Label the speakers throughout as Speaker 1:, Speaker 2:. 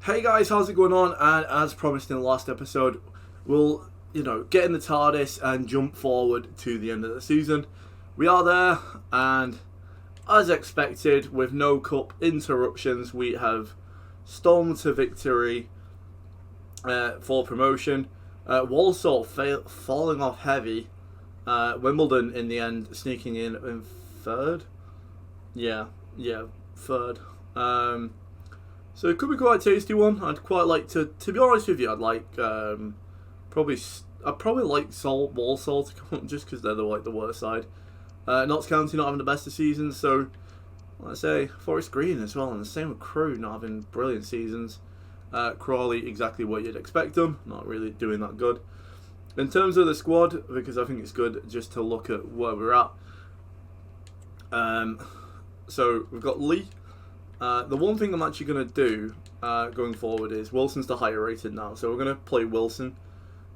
Speaker 1: Hey guys, how's it going on? And as promised in the last episode, we'll, get in the TARDIS and jump forward to the end of the season. We are there, and as expected, with no cup interruptions, we have stormed to victory for promotion. Walsall falling off heavy. Wimbledon in the end sneaking in third. Yeah, third. So it could be quite a tasty one. I'd quite like to be honest with you, I'd like I'd probably like Walsall to come up just because they're the worst side. Notts County not having the best of seasons, so let's say Forest Green as well, and the same with Crewe not having brilliant seasons. Crawley exactly what you'd expect them, not really doing that good. In terms of the squad, because I think it's good just to look at where we're at. So we've got Lee. The one thing I'm actually going to do going forward is Wilson's the higher rated now, so we're going to play Wilson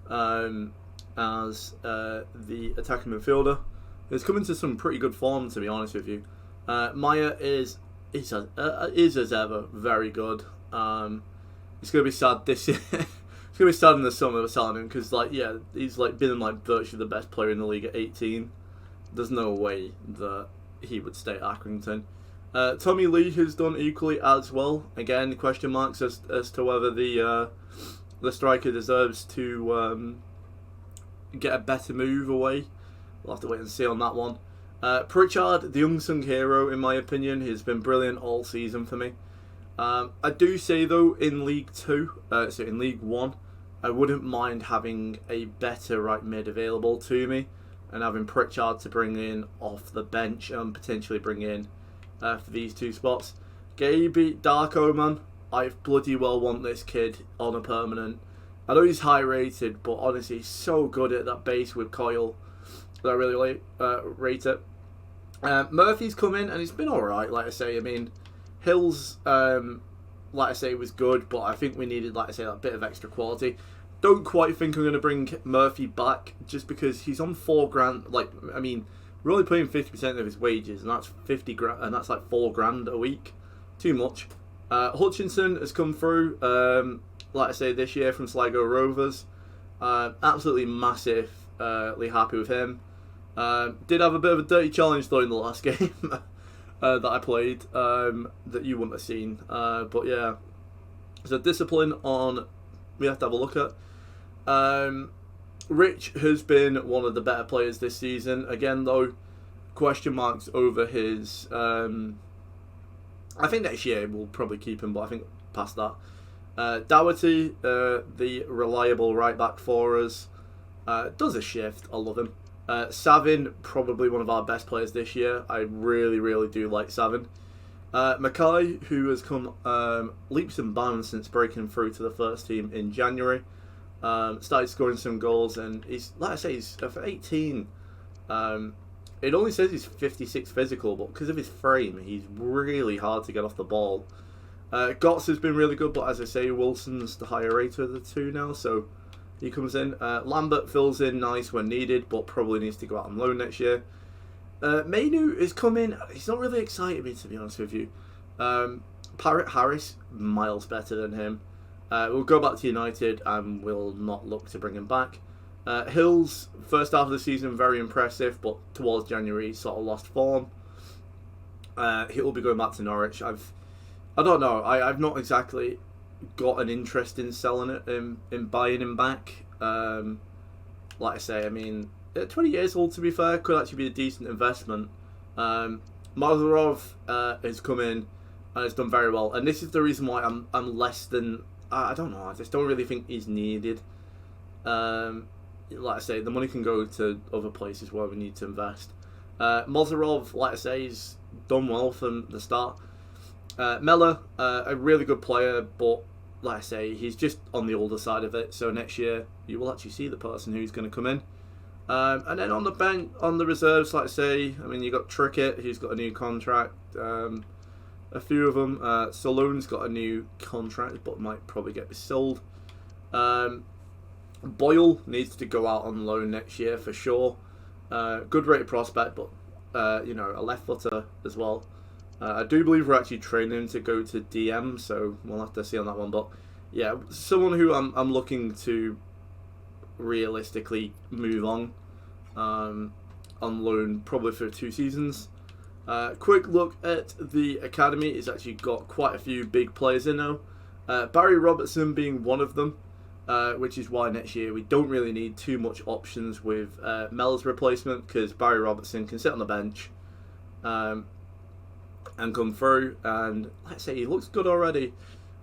Speaker 1: as the attacking midfielder. He's come into some pretty good form, to be honest with you. Maya is as ever very good. It's going to be sad this year. It's going to be sad in the summer selling him because, he's been virtually the best player in the league at 18. There's no way that he would stay at Accrington. Tommy Lee has done equally as well. Again, question marks as to whether the striker deserves to get a better move away. We'll have to wait and see on that one. Pritchard, the unsung hero, in my opinion, has been brilliant all season for me. I do say though, in League 2, so in League 1, I wouldn't mind having a better right mid available to me and having Pritchard to bring in off the bench and potentially bring in for these two spots. Gaby Darko, man, I bloody well want this kid on a permanent. I know he's high rated, but honestly, he's so good at that base with Coyle that I really rate it. Murphy's come in and he's been alright, like I say. I mean, Hills, was good, but I think we needed, that bit of extra quality. Don't quite think I'm going to bring Murphy back just because he's on $4,000. We're only paying 50% of his wages, and that's 50 grand, and that's like $4,000 a week. Too much. Hutchinson has come through, this year from Sligo Rovers. Absolutely massively happy with him. Did have a bit of a dirty challenge though in the last game that I played that you wouldn't have seen. But yeah, so discipline on we have to have a look at. Rich has been one of the better players this season. Again, though, question marks over his. I think next year we'll probably keep him, but I think past that. Doherty, the reliable right back for us, does a shift. I love him. Savin, probably one of our best players this year. I really, really do like Savin. Mackay, who has come leaps and bounds since breaking through to the first team in January. Started scoring some goals, and he's for 18. It only says he's 56 physical, but because of his frame, he's really hard to get off the ball. Gotts has been really good, but as I say, Wilson's the higher rater of the two now, so he comes in. Lambert fills in nice when needed, but probably needs to go out on loan next year. Mainu is coming. He's not really excited me, to be honest with you. Parrot Harris, miles better than him. We'll go back to United and we'll not look to bring him back. Hills, first half of the season, very impressive, but towards January, sort of lost form. He'll be going back to Norwich. I don't know. I've not exactly got an interest in selling it, in buying him back. Like I say, 20 years old, to be fair, could actually be a decent investment. Mazarov has come in and has done very well, and this is the reason why I'm less than. I don't know. I just don't really think he's needed. Like I say, the money can go to other places where we need to invest. Mozarov, like I say, he's done well from the start. Mella, a really good player, but like I say, he's just on the older side of it. So next year, you will actually see the person who's going to come in. And then on the bench, on the reserves, like I say, you got Trickett, who's got a new contract. A few of them. Saloon's got a new contract, but might probably get sold. Boyle needs to go out on loan next year for sure. Good rated prospect, but a left footer as well. I do believe we're actually training him to go to DM, so we'll have to see on that one. But yeah, someone who I'm looking to realistically move on loan probably for 2 seasons. Quick look at the academy. It's actually got quite a few big players in now. Barry Robertson being one of them, which is why next year we don't really need too much options with Mel's replacement, because Barry Robertson can sit on the bench and come through, and let's say he looks good already.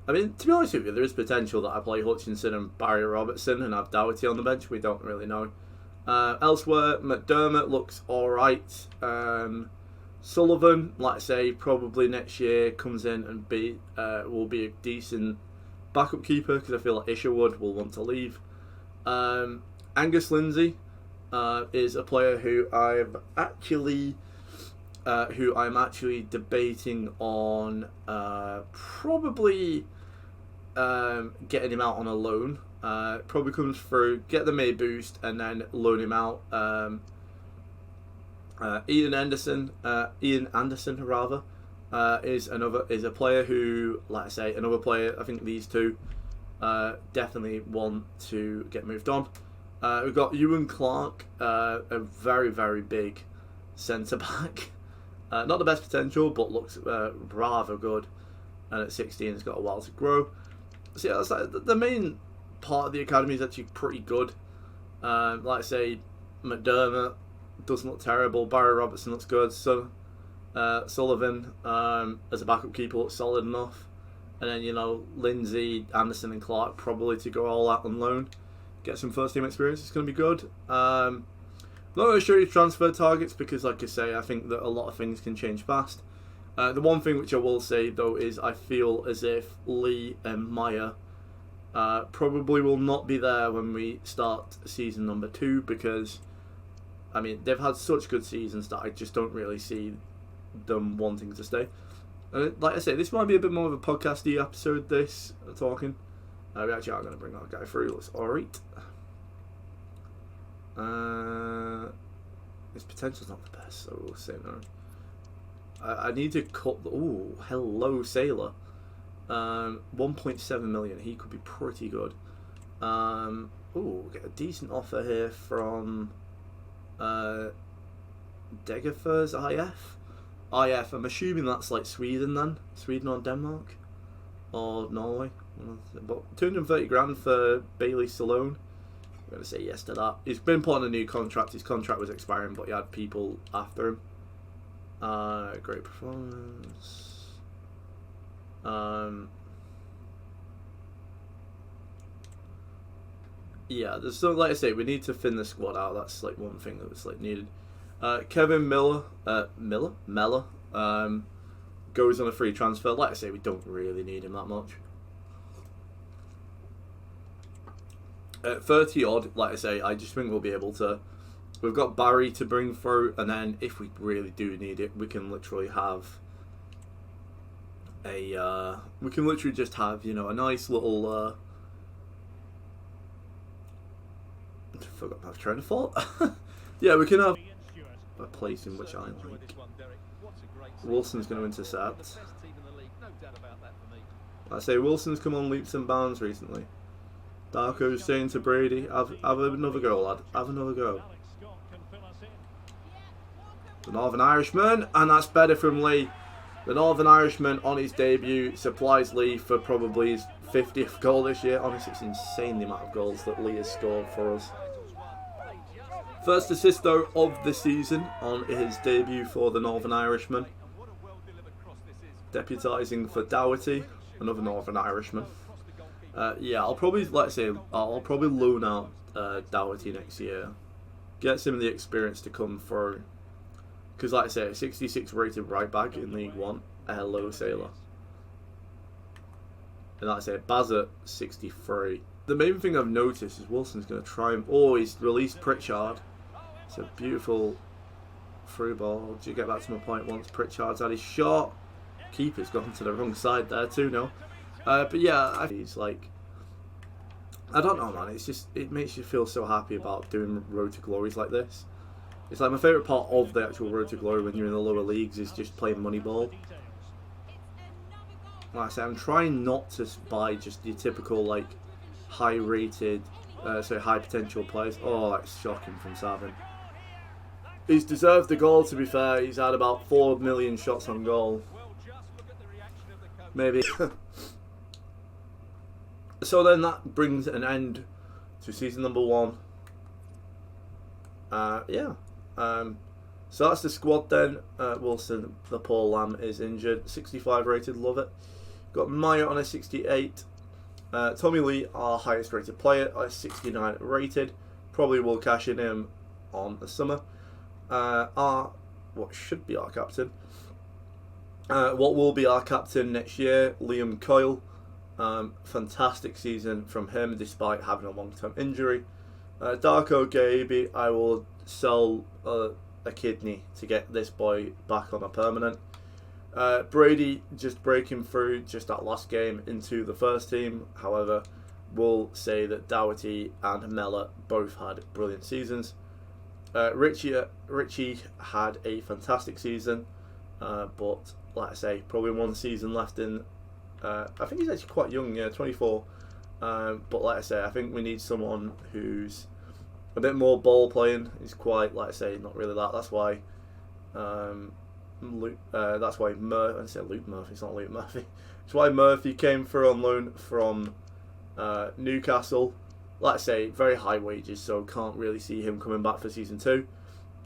Speaker 1: I mean, to be honest with you, there is potential that I play Hutchinson and Barry Robertson and have Doherty on the bench. We don't really know. Elsewhere, McDermott looks alright. Sullivan, like I say, probably next year comes in and will be a decent backup keeper, because I feel like Isherwood will want to leave. Angus Lindsay is a player who I'm actually debating on probably getting him out on a loan. Probably comes through, get the May boost, and then loan him out. Ian Anderson is a player who, like I say, another player. I think these two definitely want to get moved on. We've got Ewan Clark, a very, very big centre back. Not the best potential, but looks rather good. And at 16, has got a while to grow. So yeah, that's like the main part of the academy is actually pretty good. Like I say, McDermott doesn't look terrible. Barry Robertson looks good. So Sullivan as a backup keeper looks solid enough. And then, you know, Lindsay, Anderson and Clark probably to go all out on loan. Get some first team experience. It's going to be good. I'm not going to show you transfer targets because, like I say, I think that a lot of things can change fast. The one thing which I will say, though, is I feel as if Lee and Meyer probably will not be there when we start season number 2 because, I mean, they've had such good seasons that I just don't really see them wanting to stay. And like I say, this might be a bit more of a podcasty episode, this, talking. We actually are going to bring that guy through. Looks alright. His potential's not the best, so we'll say no. I need to cut the... Ooh, hello, Sailor. 1.7 million. He could be pretty good. Ooh, get a decent offer here from Degerfors IF. IF, I'm assuming that's like Sweden then. Sweden or Denmark. Or Norway. But 230 grand for Bailey Stallone. I'm going to say yes to that. He's been put on a new contract. His contract was expiring, but he had people after him. Great performance. Yeah, there's so, like I say, we need to thin the squad out. That's like one thing that was like needed. Kevin Miller, goes on a free transfer. Like I say, we don't really need him that much. At 30 odd, like I say, I just think we'll be able to. We've got Barry to bring through, and then if we really do need it, we can literally have a. We can literally just have, you know, a nice little. I forgot my train of thought. Yeah, we can have a place in which I like. Wilson's going to intercept. I say Wilson's come on leaps and bounds recently. Darko's saying to Brady, have another go, lad. Have another go. The Northern Irishman, and that's better from Lee. The Northern Irishman on his debut supplies Lee for probably his 50th goal this year. Honestly, it's insane the amount of goals that Lee has scored for us. First assist, though, of the season on his debut for the Northern Irishman. Deputising for Doherty, another Northern Irishman. Yeah, I'll probably, let's say, I'll probably loan out Doherty next year. Get some of the experience to come through. Because, like I say, 66 rated right back in League One. A hello, Sailor. And like I say, Bazza, 63. The main thing I've noticed is Wilson's going to try and... Oh, he's released Pritchard. It's a beautiful through ball. Do you get back to my point once Pritchard's had his shot? Keeper's gone to the wrong side there too, no? But yeah, he's like... I don't know, man. It's just... It makes you feel so happy about doing Road to Glories like this. It's like my favourite part of the actual Road to Glory when you're in the lower leagues is just playing Moneyball. like I say, I'm trying not to buy just your typical like high rated, high potential players. Oh, that's shocking from Savin. He's deserved the goal, to be fair. He's had about 4 million shots on goal. Maybe. So then that brings an end to season number 1. So that's the squad then. Wilson, the poor lamb, is injured. 65 rated, love it. Got Maya on a 68. Tommy Lee, our highest rated player, a 69 rated. Probably will cash in him on the summer. What should be our captain. What will be our captain next year, Liam Coyle. Fantastic season from him despite having a long-term injury. Darko Gaby, I will sell a kidney to get this boy back on a permanent. Brady just breaking through just that last game into the first team. However, we'll say that Dougherty and Mellor both had brilliant seasons. Richie had a fantastic season, but like I say, probably one season left in. I think he's actually quite young, 24. But like I say, I think we need someone who's a bit more ball playing. He's quite, like I say, not really that. That's why. That's why Murphy. I said Luke Murphy. It's not Luke Murphy. That's why Murphy came through on loan from Newcastle. Like I say, very high wages, so can't really see him coming back for season 2.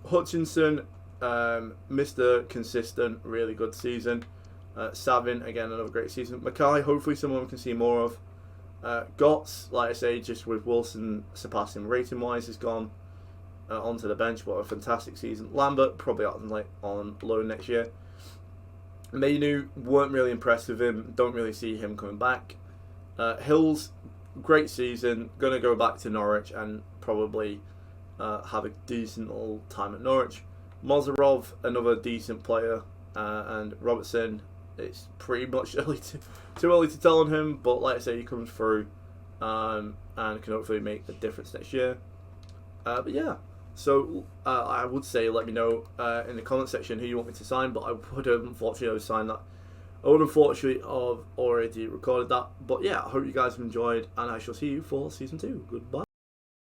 Speaker 1: Hutchinson, Mr. Consistent, really good season. Savin, again, another great season. Mackay, hopefully someone we can see more of. Gotts, like I say, just with Wilson surpassing rating wise, has gone onto the bench. What a fantastic season. Lambert, probably on loan next year. Mainu, weren't really impressed with him. Don't really see him coming back. Hills, great season. Going to go back to Norwich and probably have a decent little time at Norwich. Mozarov, another decent player. And Robertson, it's pretty much too early to tell on him, but like I say, he comes through and can hopefully make a difference next year. But yeah, so I would say let me know in the comment section who you want me to sign, but I would unfortunately have signed that. I would unfortunately have already recorded that. But yeah, I hope you guys have enjoyed, and I shall see you for season 2. Goodbye.